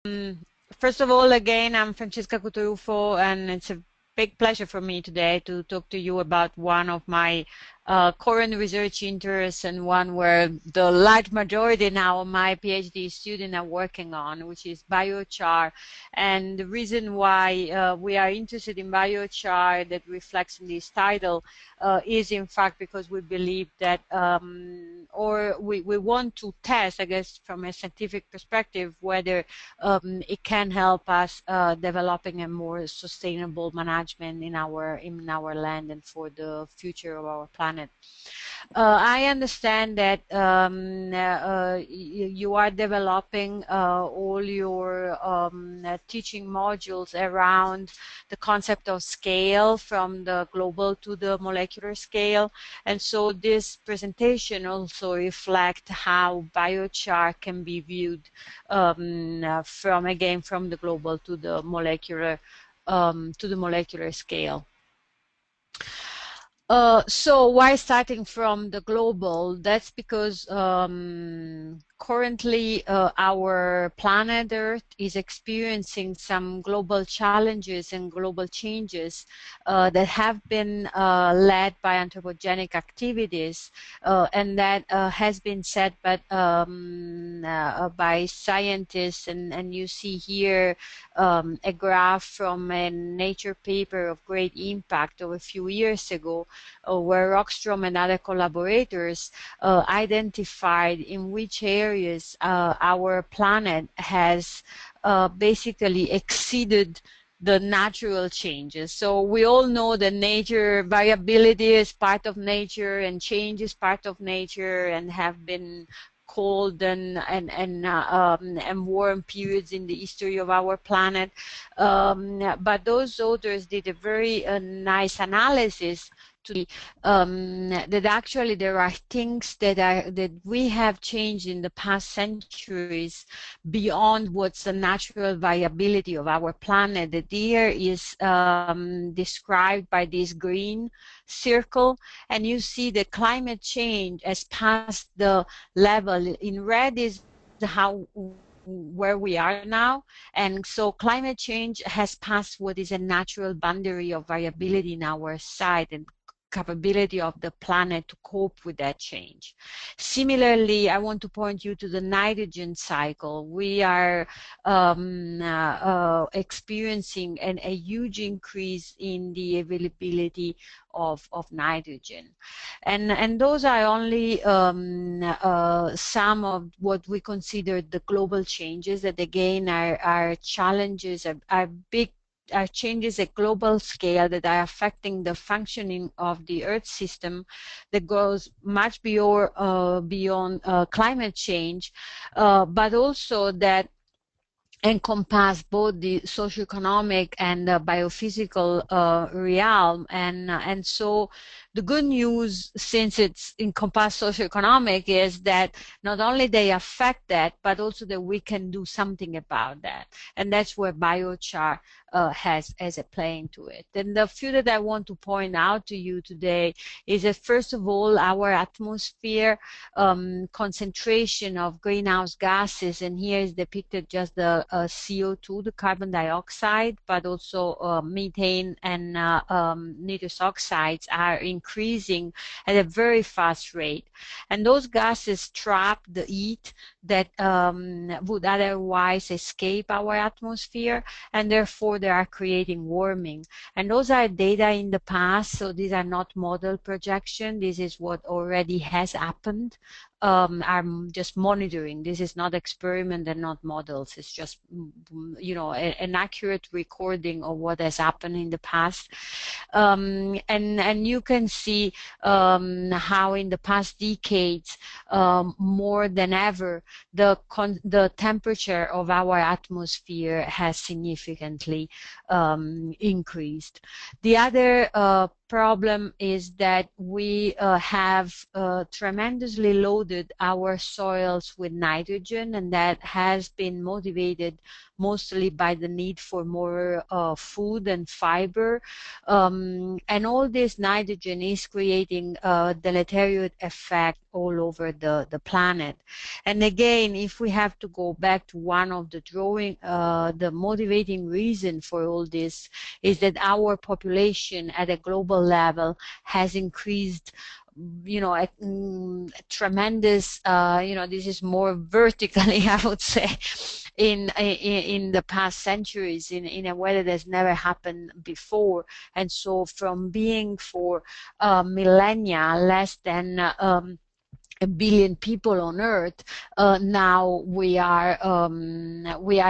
First of all, again, I'm Francesca Cotrufo, and it's a big pleasure for me today to talk to you about one of my current research interests, and one where the large majority now of my PhD students are working on, which is biochar. And the reason why we are interested in biochar, that reflects in this title, is in fact because we believe that, or we want to test, I guess, from a scientific perspective, whether it can help us developing a more sustainable management in our land and for the future of our planet. I understand that you are developing all your teaching modules around the concept of scale, from the global to the molecular scale, and so this presentation also reflects how biochar can be viewed from the global to the molecular scale. So why starting from the global? That's because currently our planet Earth is experiencing some global challenges and global changes that have been led by anthropogenic activities, and that has been said by scientists, and you see here a graph from a Nature paper of great impact of a few years ago, where Rockstrom and other collaborators identified in which areas our planet has basically exceeded the natural changes. So we all know that nature variability is part of nature, and change is part of nature, and have been cold and warm periods in the history of our planet. But those authors did a very nice analysis to that actually there are things that we have changed in the past centuries beyond what's the natural variability of our planet. That here is described by this green circle, and you see the climate change has passed the level. In red is where we are now, and so climate change has passed what is a natural boundary of variability in our site and capability of the planet to cope with that change. Similarly, I want to point you to the nitrogen cycle. We are experiencing a huge increase in the availability of nitrogen. And those are only some of what we consider the global changes that again are challenges, are big, are changes at global scale that are affecting the functioning of the Earth system, that goes much beyond climate change, but also that encompass both the socioeconomic and the biophysical realm. And so the good news, since it's encompass socioeconomic, is that not only they affect that, but also that we can do something about that. And that's where biochar has a play into it. And the few that I want to point out to you today is that, first of all, our atmosphere concentration of greenhouse gases, and here is depicted just the CO2, the carbon dioxide, but also methane and nitrous oxides are increasing at a very fast rate. And those gases trap the heat that would otherwise escape our atmosphere, and therefore they are creating warming. And those are data in the past, so these are not model projection. This is what already has happened. I'm just monitoring. This is not experiment and not models. It's just, you know, an accurate recording of what has happened in the past. And you can see how in the past decades, more than ever, the temperature of our atmosphere has significantly increased. The other problem is that we have tremendously loaded our soils with nitrogen, and that has been motivated mostly by the need for more food and fiber. And all this nitrogen is creating a deleterious effect all over the planet. And again, if we have to go back to one of the motivating reason for all this is that our population at a global level has increased, a tremendous, this is more vertically, I would say, in the past centuries in a way that has never happened before. And so from being for millennia less than 1 billion people on Earth, now we are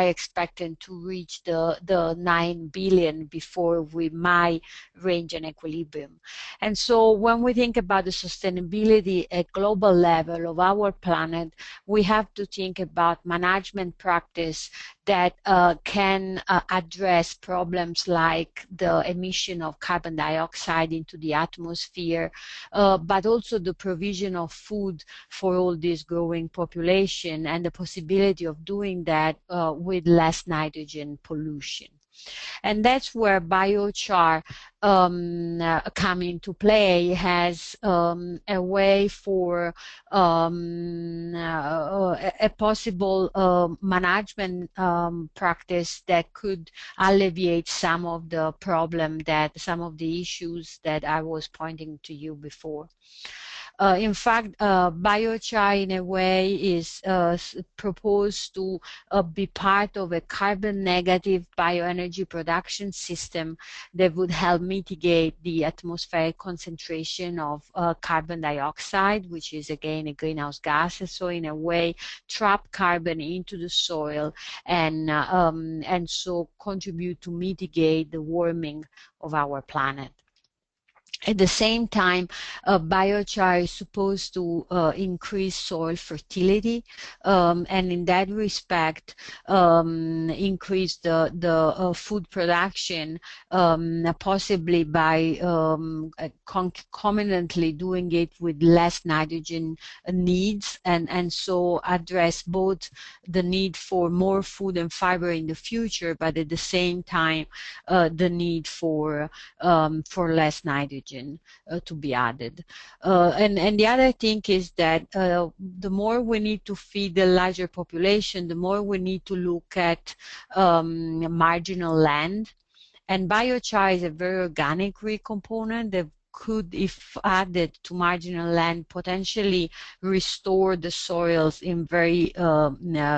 expecting to reach the 9 billion before we might reach an equilibrium. And so when we think about the sustainability at global level of our planet, we have to think about management practice that can address problems like the emission of carbon dioxide into the atmosphere, but also the provision of food for all this growing population and the possibility of doing that with less nitrogen pollution. And that's where biochar come into play as a way for a possible management practice that could alleviate some of the some of the issues that I was pointing to you before. In fact, biochar in a way is proposed to be part of a carbon negative bioenergy production system that would help mitigate the atmospheric concentration of carbon dioxide, which is again a greenhouse gas. So in a way, trap carbon into the soil and so contribute to mitigate the warming of our planet. At the same time, biochar is supposed to increase soil fertility, and in that respect, increase the food production, possibly by concomitantly doing it with less nitrogen needs, and so address both the need for more food and fiber in the future, but at the same time, the need for less nitrogen to be added. And the other thing is that the more we need to feed the larger population, the more we need to look at marginal land. And biochar is a very organic component that could, if added to marginal land, potentially restore the soils in very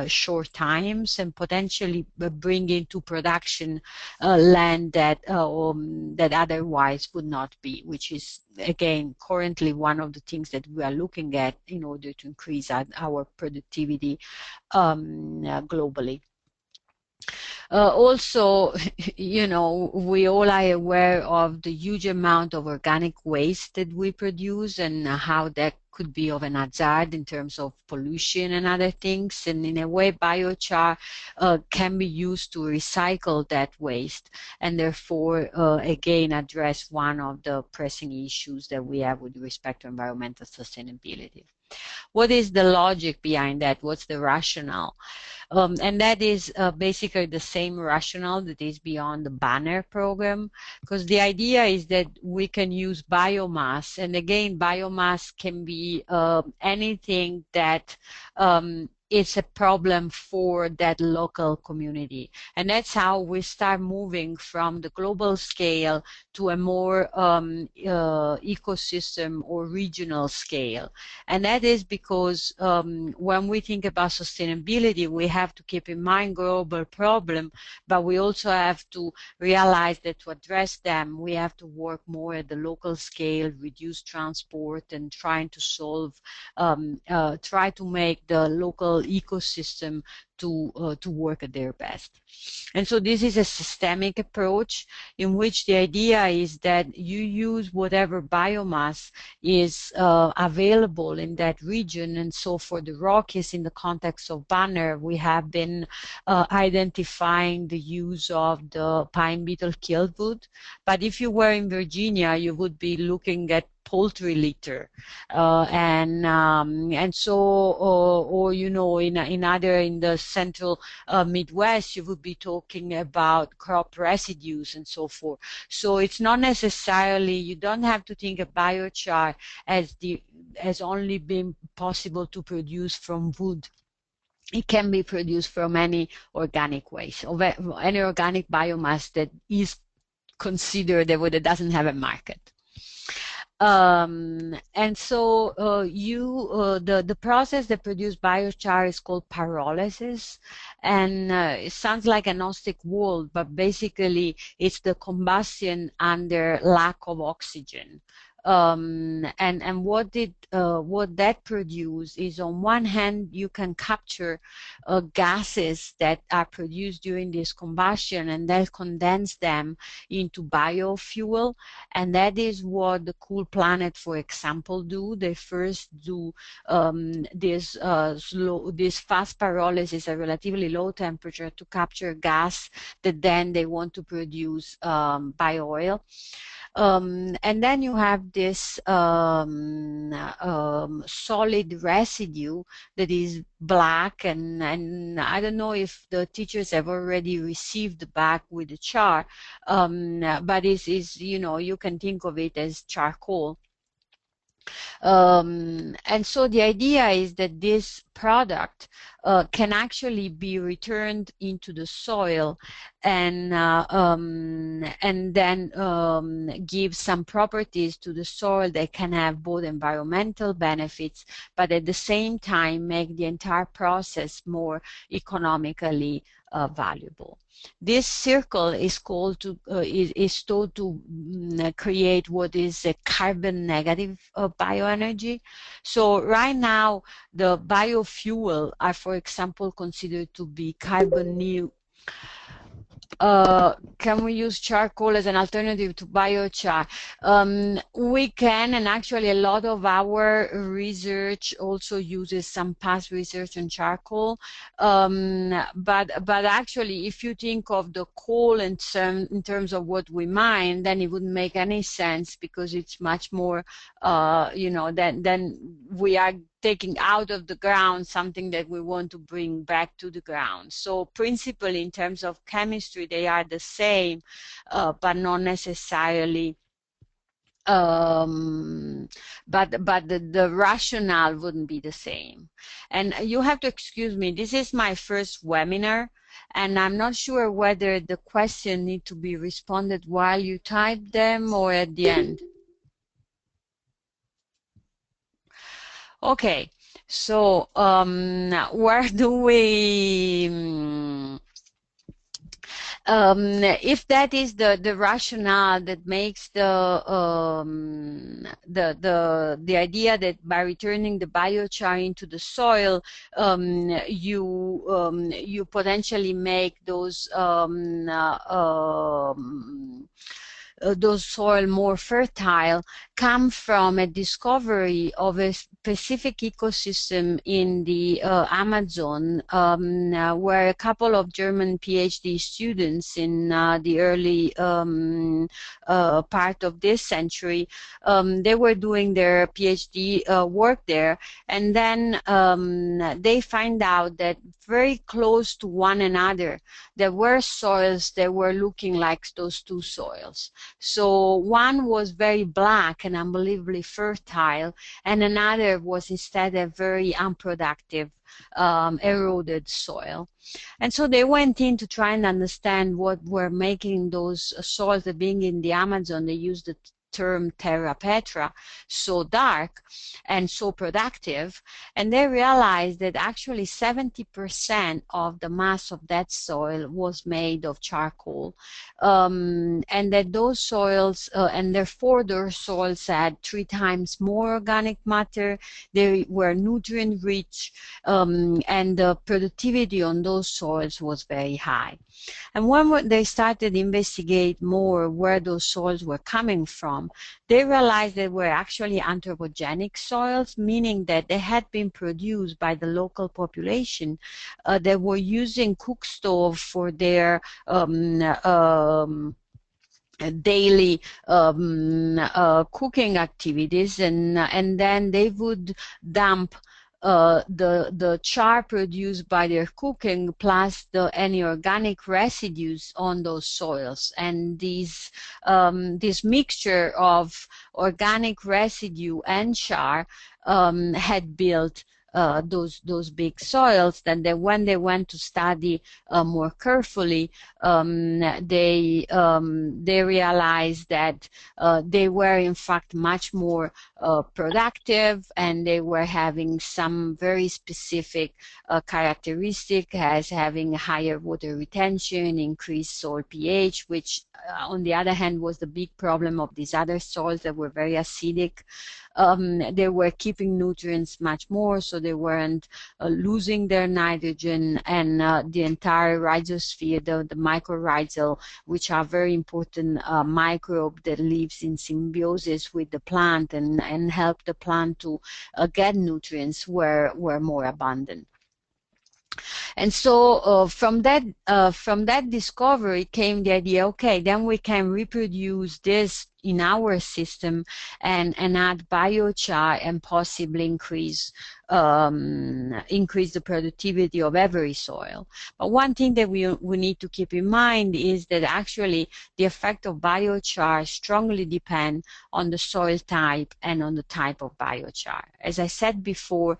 short times and potentially bring into production land that otherwise would not be, which is again currently one of the things that we are looking at in order to increase our productivity globally. Also, we all are aware of the huge amount of organic waste that we produce and how that could be of an hazard in terms of pollution and other things. And in a way, biochar can be used to recycle that waste and therefore, again, address one of the pressing issues that we have with respect to environmental sustainability. What is the logic behind that? What's the rationale? And that is basically the same rationale that is beyond the BANR program, because the idea is that we can use biomass, and again, biomass can be anything that it's a problem for that local community. And that's how we start moving from the global scale to a more ecosystem or regional scale. And that is because when we think about sustainability, we have to keep in mind global problem, but we also have to realize that to address them, we have to work more at the local scale, reduce transport, and trying to solve, try to make the local ecosystem to work at their best. And so this is a systemic approach in which the idea is that you use whatever biomass is available in that region. And so for the Rockies, in the context of BANR, we have been identifying the use of the pine beetle killwood. But if you were in Virginia, you would be looking at poultry litter, and so, or in the central Midwest, you would be talking about crop residues and so forth. So it's not necessarily, you don't have to think of biochar as only being possible to produce from wood. It can be produced from any organic waste, or any organic biomass that is considered that doesn't have a market. And so the process that produces biochar is called pyrolysis, and it sounds like a Gnostic world, but basically it's the combustion under lack of oxygen. And what that produces is, on one hand, you can capture gases that are produced during this combustion, and then condense them into biofuel, and that is what the Cool Planet, for example, do. They first do this fast pyrolysis at relatively low temperature to capture gas that then they want to produce bio-oil. And then you have this solid residue that is black, and I don't know if the teachers have already received the bag with the char, but is you can think of it as charcoal. And so the idea is that this product can actually be returned into the soil, and then give some properties to the soil that can have both environmental benefits, but at the same time make the entire process more economically valuable. This circle is called to is told to create what is a carbon negative bioenergy. So right now, the biofuel are, for example, considered to be carbon neutral. Can we use charcoal as an alternative to biochar? We can, and actually a lot of our research also uses some past research on charcoal. But actually, if you think of the coal in terms of what we mine, then it wouldn't make any sense, because it's much more, then we are taking out of the ground something that we want to bring back to the ground. So principally, in terms of chemistry, they are the same, but not necessarily. But the rationale wouldn't be the same. And you have to excuse me, this is my first webinar, and I'm not sure whether the question need to be responded while you type them or at the end. Okay, so where do we, if that is the rationale that makes the idea that by returning the biochar into the soil, you potentially make those soil more fertile, come from a discovery of a specific ecosystem in the Amazon, where a couple of German PhD students in the early part of this century, they were doing their PhD work there, and then they find out that very close to one another, there were soils that were looking like those two soils. So one was very black and unbelievably fertile, and another was instead a very unproductive, eroded soil. And so they went in to try and understand what were making those soils, that being in the Amazon, they used the term terra petra, so dark and so productive, and they realized that actually 70% of the mass of that soil was made of charcoal, and that those soils, and therefore those soils had 3 times more organic matter, they were nutrient rich, and the productivity on those soils was very high. And when they started to investigate more where those soils were coming from, they realized they were actually anthropogenic soils, meaning that they had been produced by the local population that were using cook stove for their daily cooking activities, and then they would dump the char produced by their cooking plus any organic residues on those soils. And this mixture of organic residue and char had built those big soils. Then when they went to study more carefully, they realized that they were in fact much more productive, and they were having some very specific characteristic, as having higher water retention, increased soil pH, which on the other hand was the big problem of these other soils that were very acidic. They were keeping nutrients much more, so they weren't losing their nitrogen, and the entire rhizosphere, the mycorrhizal, which are very important microbe that lives in symbiosis with the plant and help the plant to get nutrients, were more abundant. And so from that discovery came the idea, okay, then we can reproduce this in our system and add biochar and possibly increase the productivity of every soil. But one thing that we need to keep in mind is that actually the effect of biochar strongly depend on the soil type and on the type of biochar. As I said before,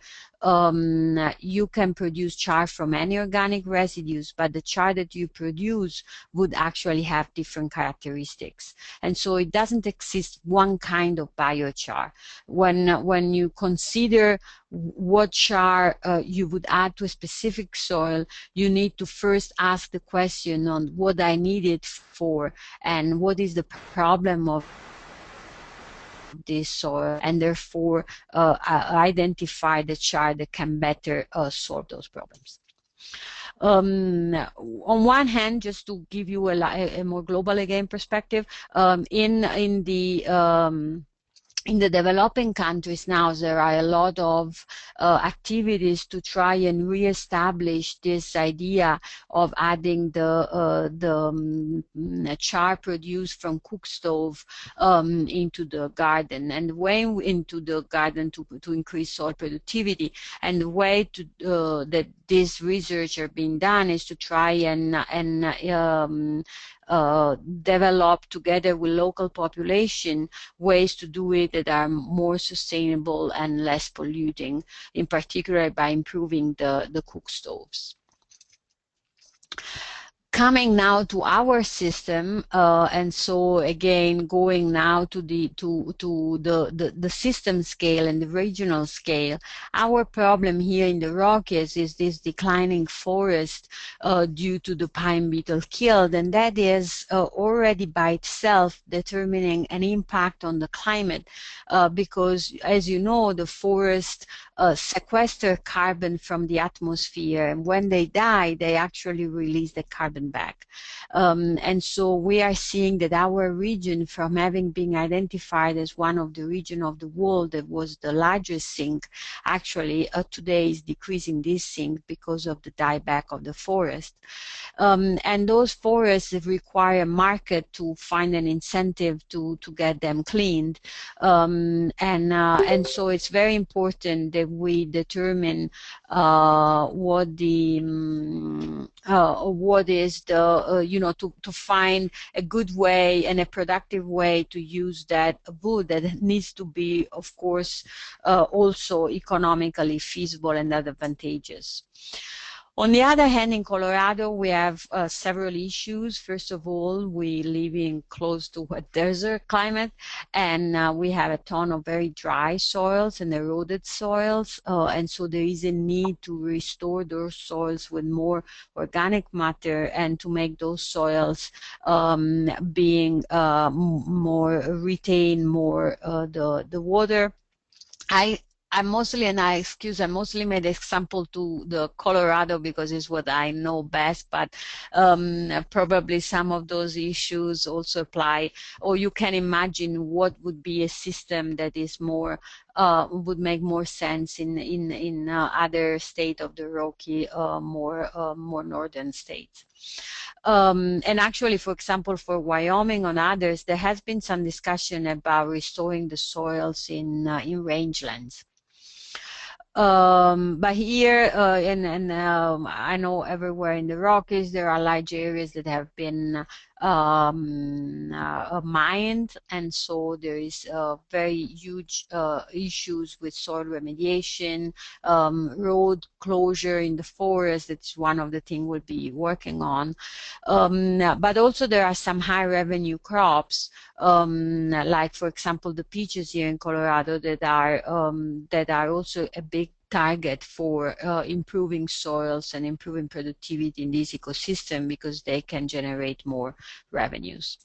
you can produce char from any organic residues, but the char that you produce would actually have different characteristics. And so it doesn't exist one kind of biochar. When you consider what char you would add to a specific soil, you need to first ask the question on what I need it for and what is the problem of this soil, and therefore identify the char that can better solve those problems. On one hand, just to give you a more global again perspective, in the developing countries now, there are a lot of activities to try and reestablish this idea of adding the char produced from cook stove into the garden, and the way into the garden to increase soil productivity. And the way to that this research are being done is to try and develop together with local population ways to do it that are more sustainable and less polluting, in particular by improving the cook stoves. Coming now to our system, and so again going now to the system scale and the regional scale, our problem here in the Rockies is this declining forest due to the pine beetle kill, and that is already by itself determining an impact on the climate, because as you know, the forest sequester carbon from the atmosphere, and when they die, they actually release the carbon back. And so we are seeing that our region, from having been identified as one of the regions of the world that was the largest sink, actually today is decreasing this sink because of the dieback of the forest. And those forests require a market to find an incentive to get them cleaned. And so it's very important that we determine what is the to find a good way and a productive way to use that wood that needs to be, of course, also economically feasible and advantageous. On the other hand, in Colorado, we have several issues. First of all, we live in close to a desert climate, and we have a ton of very dry soils and eroded soils, and so there is a need to restore those soils with more organic matter and to make those soils being retain more the water. I mostly made example to the Colorado because it's what I know best, but probably some of those issues also apply, or you can imagine what would be a system that is more, would make more sense in other state of the Rocky, more northern states. And actually, for example, for Wyoming and others, there has been some discussion about restoring the soils in rangelands. But here, I know everywhere in the Rockies, there are large areas that have been mined, and so there is very huge issues with soil remediation, road closure in the forest. That's one of the things we'll be working on. But also there are some high revenue crops, like for example the peaches here in Colorado, that are also a big target for improving soils and improving productivity in this ecosystem, because they can generate more revenues.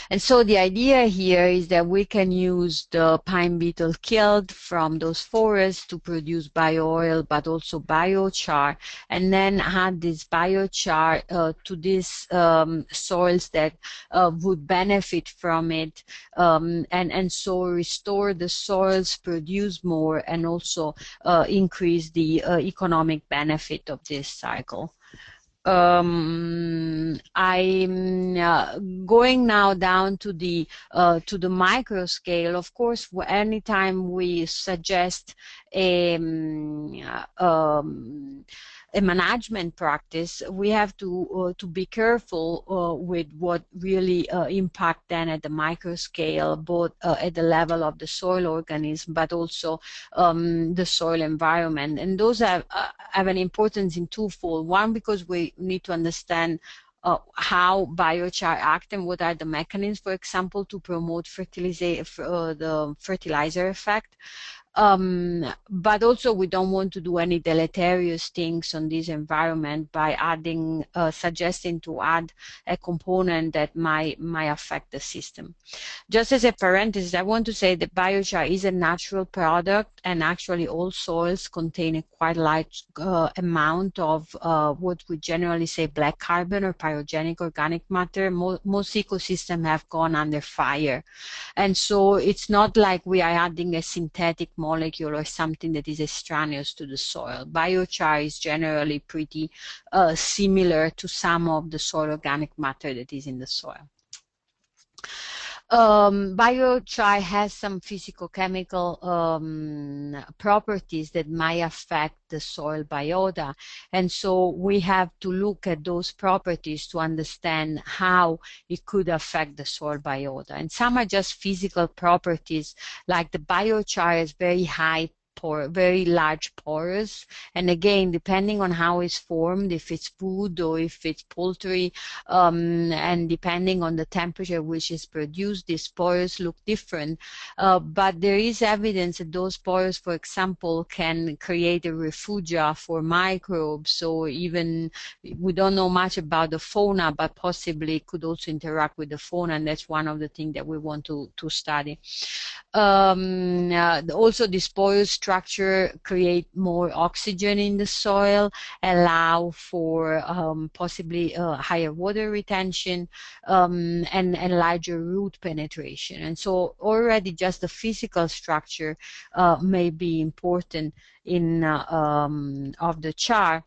And so the idea here is that we can use the pine beetle killed from those forests to produce bio-oil, but also biochar, and then add this biochar to these soils that would benefit from it, and so restore the soils, produce more, and also increase the economic benefit of this cycle. I'm going now down to the micro scale. Of course, anytime we suggest a management practice, we have to be careful with what really impact then at the micro scale, both at the level of the soil organism, but also the soil environment. And those have an importance in twofold. One, because we need to understand how biochar act and what are the mechanisms, for example, to promote the fertilizer effect. But also we don't want to do any deleterious things on this environment by adding, suggesting to add a component that might affect the system. Just as a parenthesis, I want to say that biochar is a natural product, and actually all soils contain a quite large amount of what we generally say black carbon or pyrogenic organic matter. Most ecosystems have gone under fire. And so it's not like we are adding a synthetic molecule or something that is extraneous to the soil. Biochar is generally pretty similar to some of the soil organic matter that is in the soil. Biochar has some physicochemical properties that might affect the soil biota, and so we have to look at those properties to understand how it could affect the soil biota. And some are just physical properties, like the biochar has very large pores, and again, depending on how it's formed, if it's food or if it's poultry, and depending on the temperature which is produced, these pores look different. But there is evidence that those pores, for example, can create a refugia for microbes. So even we don't know much about the fauna, but possibly it could also interact with the fauna, and that's one of the things that we want to study. Also, this pore structure create more oxygen in the soil, allow for possibly higher water retention, and larger root penetration. And so already just the physical structure may be important in of the char.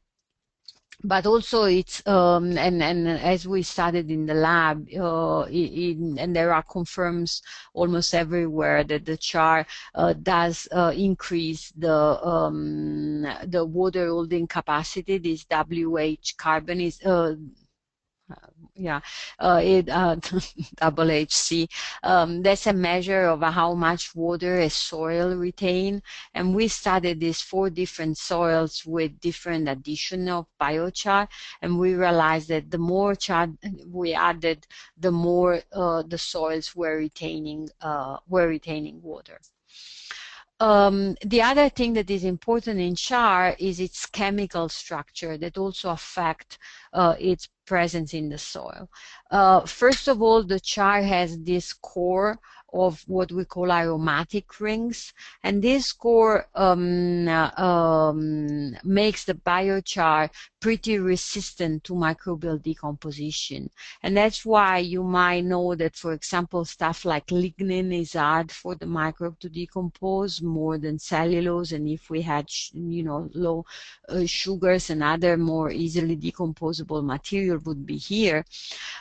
But also it's and as we studied in the lab, and there are confirms almost everywhere that the char does increase the water holding capacity. This WH carbon is double HC. That's a measure of how much water a soil retain, and we studied these 4 different soils with different addition of biochar, and we realized that the more char we added, the more the soils were retaining water. The other thing that is important in char is its chemical structure that also affect its presence in the soil. First of all, the char has this core of what we call aromatic rings, and this core makes the biochar pretty resistant to microbial decomposition. And that's why you might know that, for example, stuff like lignin is hard for the microbe to decompose more than cellulose, and if we had low sugars and other more easily decomposable material would be here.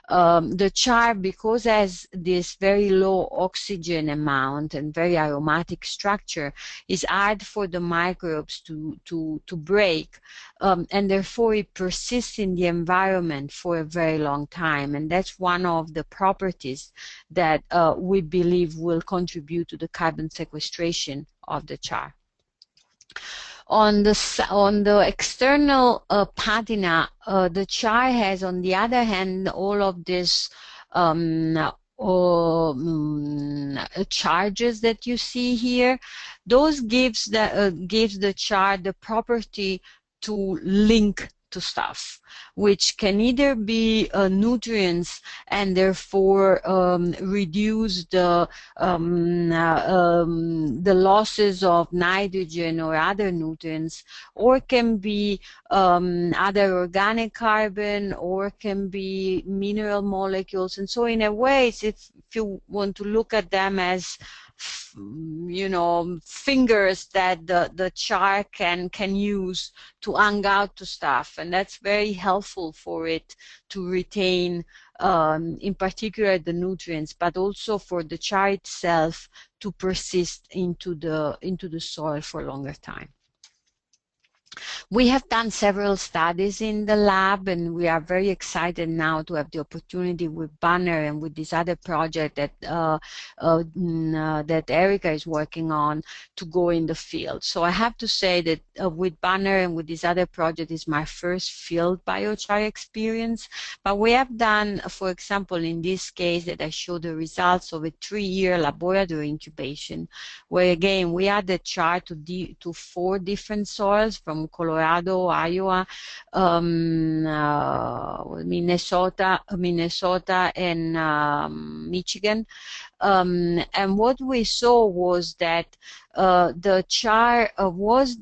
The char, because it has this very low oxygen amount and very aromatic structure, is hard for the microbes to break, and therefore it persists in the environment for a very long time. And that's one of the properties that we believe will contribute to the carbon sequestration of the char. On the external patina, the char has, on the other hand, all of this charges that you see here. Those gives the char the property to link to stuff, which can either be nutrients and therefore reduce the losses of nitrogen or other nutrients, or can be other organic carbon, or can be mineral molecules. And so in a way, if you want to look at them as fingers that the char can use to hang out to stuff, and that's very helpful for it to retain in particular the nutrients, but also for the char itself to persist into the soil for a longer time. We have done several studies in the lab, and we are very excited now to have the opportunity with BANR and with this other project that that Erika is working on to go in the field. So I have to say that with BANR and with this other project is my first field biochar experience. But we have done, for example, in this case that I show the results of a 3-year laboratory incubation, where again we added char to 4 different soils from Colorado, Iowa, Minnesota, and Michigan. And what we saw was that the char was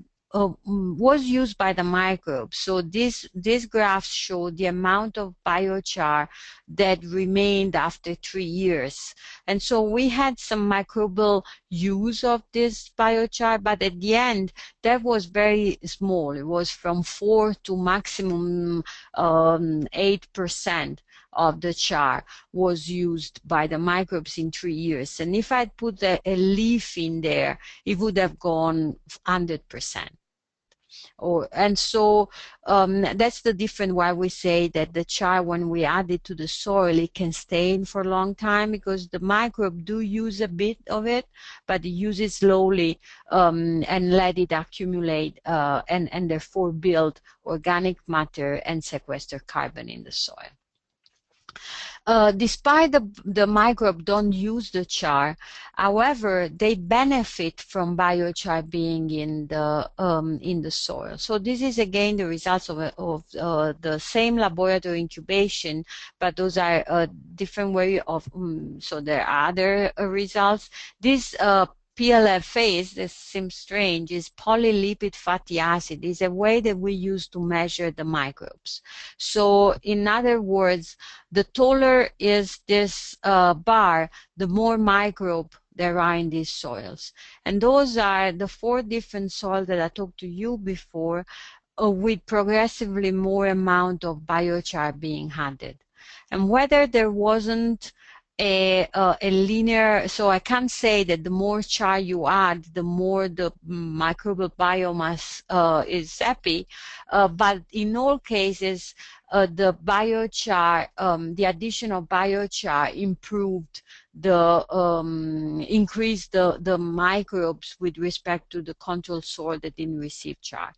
used by the microbes. So these graphs show the amount of biochar that remained after 3 years. And so we had some microbial use of this biochar, but at the end, that was very small. It was from 4 to maximum 8% of the char was used by the microbes in 3 years. And if I'd put a leaf in there, it would have gone 100%. And so that's the difference why we say that the char, when we add it to the soil, it can stay in for a long time, because the microbe do use a bit of it, but it uses slowly and let it accumulate and therefore build organic matter and sequester carbon in the soil. Despite the microbe don't use the char, however, they benefit from biochar being in the soil. So this is again the results of the same laboratory incubation, but those are a different way of. So there are other results. This PLFase, this seems strange, is polylipid fatty acid. Is a way that we use to measure the microbes. So in other words, the taller is this bar, the more microbe there are in these soils. And those are the 4 different soils that I talked to you before, with progressively more amount of biochar being added. And whether there wasn't a linear, so I can't say that the more char you add, the more the microbial biomass is happy, but in all cases, the biochar, the addition of biochar improved increased the microbes with respect to the control soil that didn't receive char.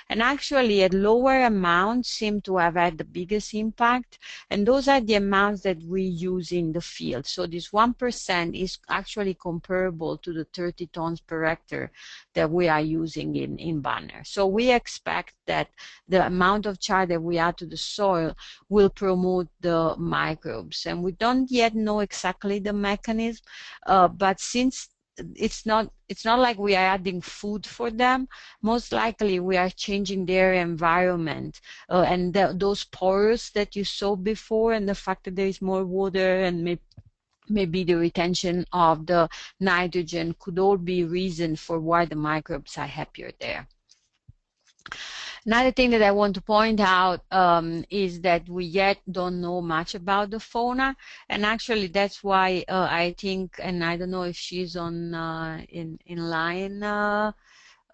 And actually at lower amounts seem to have had the biggest impact, and those are the amounts that we use in the field. So this 1% is actually comparable to the 30 tons per hectare that we are using in BANR. So we expect that the amount of char that we add to the soil will promote the microbes. And we don't yet know exactly the mechanism, but since it's not like we are adding food for them, most likely we are changing their environment, and those pores that you saw before, and the fact that there is more water and maybe the retention of the nitrogen could all be reason for why the microbes are happier there. Another thing that I want to point out is that we yet don't know much about the fauna, and actually that's why I think, and I don't know if she's on in line,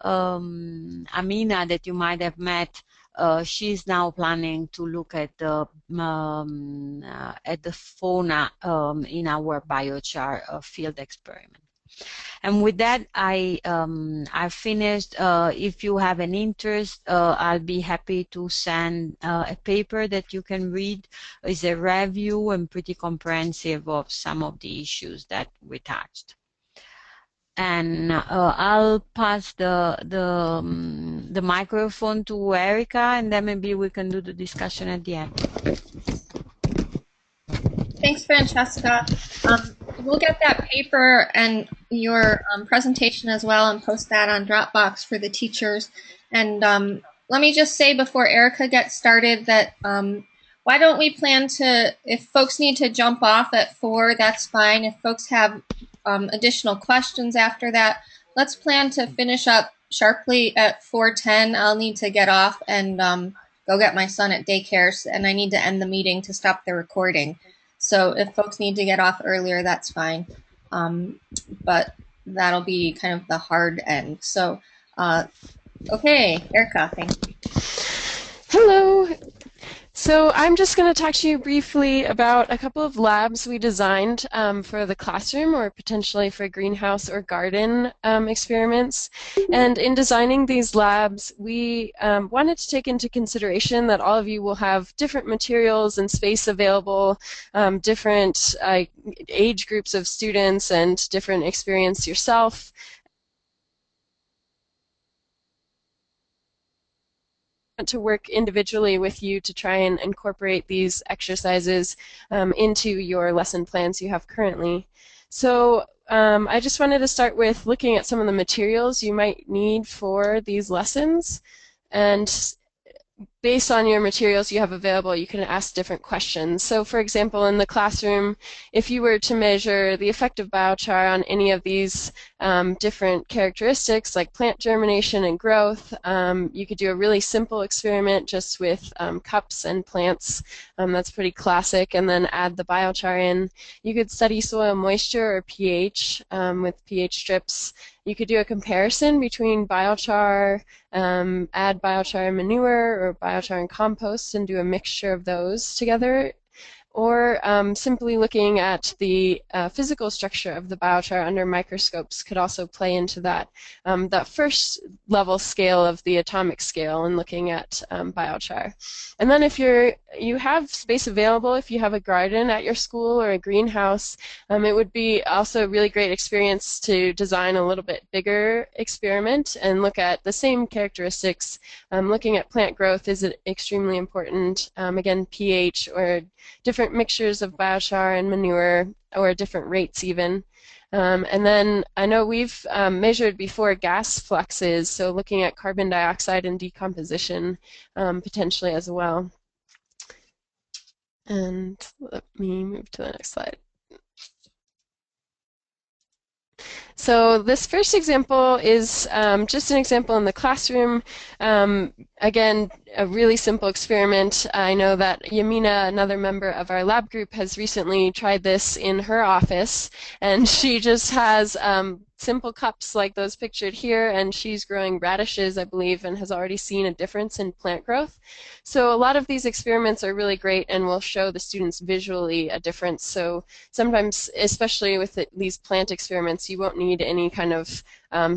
Amina, that you might have met. She's now planning to look at the fauna in our biochar field experiment. And with that, I finished. If you have an interest, I'll be happy to send a paper that you can read. It's a review and pretty comprehensive of some of the issues that we touched. And I'll pass the microphone to Erika, and then maybe we can do the discussion at the end. Thanks, Francesca. We'll get that paper and your presentation as well and post that on Dropbox for the teachers. And let me just say before Erika gets started that why don't we plan to, if folks need to jump off at 4, that's fine. If folks have additional questions after that, let's plan to finish up sharply at 4:10. I'll need to get off and go get my son at daycare, and I need to end the meeting to stop the recording. So if folks need to get off earlier, that's fine. But that'll be kind of the hard end. So, okay, Erika, thank you. Hello. So I'm just going to talk to you briefly about a couple of labs we designed for the classroom or potentially for greenhouse or garden experiments. And in designing these labs, we wanted to take into consideration that all of you will have different materials and space available, different age groups of students, and different experience yourself. To work individually with you to try and incorporate these exercises into your lesson plans you have currently. So I just wanted to start with looking at some of the materials you might need for these lessons. And based on your materials you have available, you can ask different questions. So for example, in the classroom, if you were to measure the effect of biochar on any of these different characteristics like plant germination and growth, you could do a really simple experiment just with cups and plants. That's pretty classic, and then add the biochar in. You could study soil moisture or pH with pH strips. You could do a comparison between biochar, add biochar and manure, or biochar and compost, and do a mixture of those together. Or simply looking at the physical structure of the biochar under microscopes could also play into that, that first level scale of the atomic scale and looking at biochar. And then if you have space available, if you have a garden at your school or a greenhouse, it would be also a really great experience to design a little bit bigger experiment and look at the same characteristics. Looking at plant growth is extremely important. Again, pH or different mixtures of biochar and manure, or different rates even. And then I know we've measured before gas fluxes, so looking at carbon dioxide and decomposition potentially as well. And let me move to the next slide. So this first example is just an example in the classroom. Again, a really simple experiment. I know that Yamina, another member of our lab group, has recently tried this in her office, and she just has simple cups like those pictured here, and she's growing radishes, I believe, and has already seen a difference in plant growth. So a lot of these experiments are really great and will show the students visually a difference. So sometimes, especially with these plant experiments, you won't need any kind of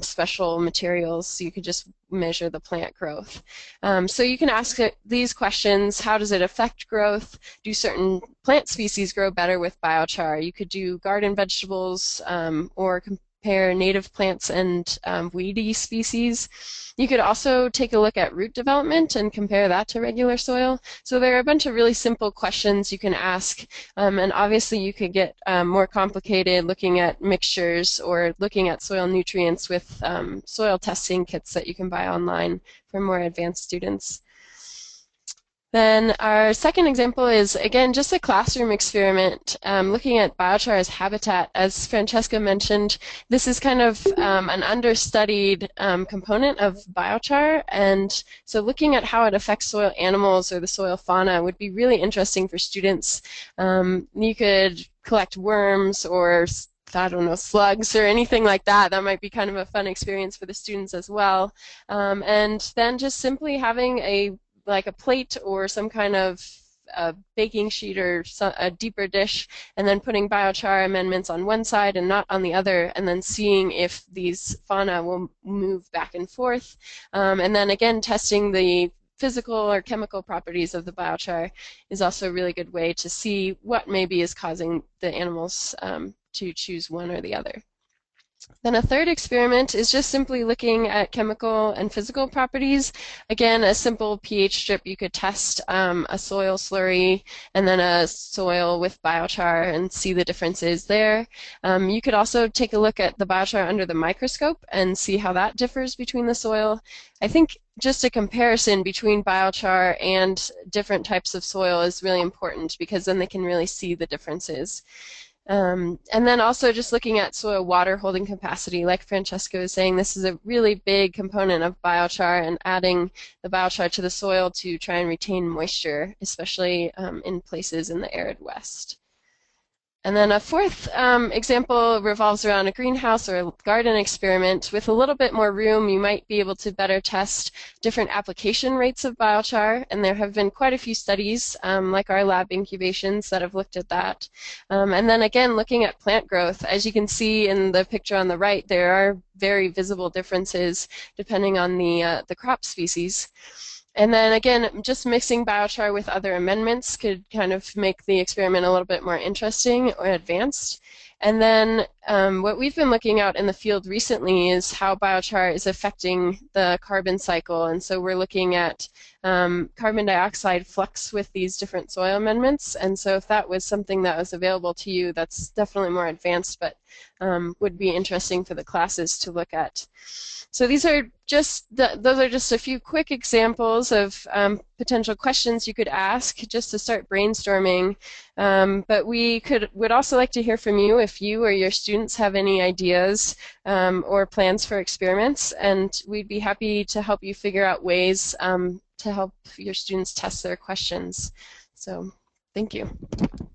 special materials, so you could just measure the plant growth. So you can ask these questions: how does it affect growth? Do certain plant species grow better with biochar? You could do garden vegetables or compare native plants and weedy species. You could also take a look at root development and compare that to regular soil. So there are a bunch of really simple questions you can ask, and obviously you could get more complicated looking at mixtures or looking at soil nutrients with soil testing kits that you can buy online for more advanced students. Then our second example is, again, just a classroom experiment looking at biochar as habitat. As Francesca mentioned, this is kind of an understudied component of biochar, and so looking at how it affects soil animals or the soil fauna would be really interesting for students. You could collect worms or I don't know, slugs or anything like that. That might be kind of a fun experience for the students as well. And then just simply having like a plate or some kind of baking sheet or a deeper dish, and then putting biochar amendments on one side and not on the other, and then seeing if these fauna will move back and forth. And then again, testing the physical or chemical properties of the biochar is also a really good way to see what maybe is causing the animals to choose one or the other. Then a third experiment is just simply looking at chemical and physical properties. Again, a simple pH strip, you could test a soil slurry and then a soil with biochar and see the differences there. You could also take a look at the biochar under the microscope and see how that differs between the soil. I think just a comparison between biochar and different types of soil is really important, because then they can really see the differences. And then also just looking at soil water holding capacity. Like Francesca was saying, this is a really big component of biochar, and adding the biochar to the soil to try and retain moisture, especially in places in the arid West. And then a fourth example revolves around a greenhouse or a garden experiment. With a little bit more room, you might be able to better test different application rates of biochar, and there have been quite a few studies, like our lab incubations, that have looked at that. And then again, looking at plant growth. As you can see in the picture on the right, there are very visible differences depending on the crop species. And then again, just mixing biochar with other amendments could kind of make the experiment a little bit more interesting or advanced. And then what we've been looking at in the field recently is how biochar is affecting the carbon cycle. And so we're looking at carbon dioxide flux with these different soil amendments. And so if that was something that was available to you, that's definitely more advanced, but would be interesting for the classes to look at. So these are those are just a few quick examples of potential questions you could ask just to start brainstorming. But would also like to hear from you if you or your students have any ideas or plans for experiments, and we'd be happy to help you figure out ways to help your students test their questions. So thank you.